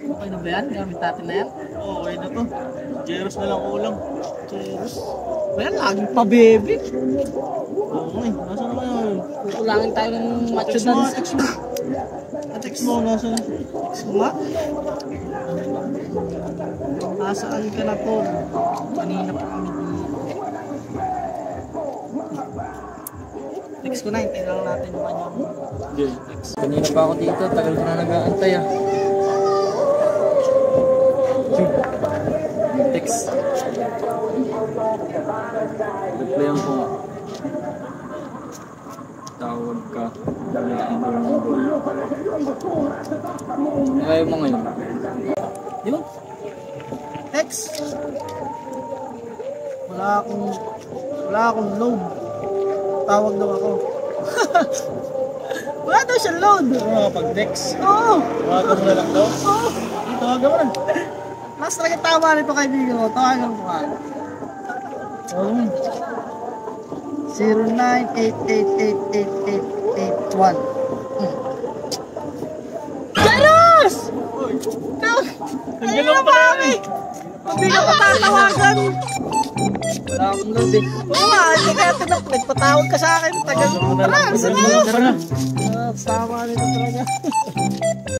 Okay na ba yan? Gamit natin na yan? Oo, okay na to. Jeros na lang kulang. Cheers. Well, laging pa-baby. Oo nga eh. Nasaan na kaya yun? Kukulangin tayo ng macho Text mo, dance. text mo. Text mo, nasaan? Text mo nga. Nasaan ka na po? Kanina pa kami dito. Text ko na, hintayin lang natin yung kanyang text. Kanina pa ako dito, tagal ko na nag-aantay ah. Text. Replyan ko nga. Tawag ka. Ano kayo mo ngayon? Yun. Text. Wala akong load. Tawag daw ako. Wala daw siya load. Oo, pag-text. Oo. Tawagan mo na lang daw. Oo. Tawagan mo na. Mas talaga tama nito kaibigan ko. Tawagan mo ka. Oo. 09888881. Jaros! Ang galang pala eh. Hindi ka patatawagan. Wala akong load eh. Oo nga, hindi kaya nagpatawag ka sa akin. Tagal mo. Tara, Tara na. tama nito talaga.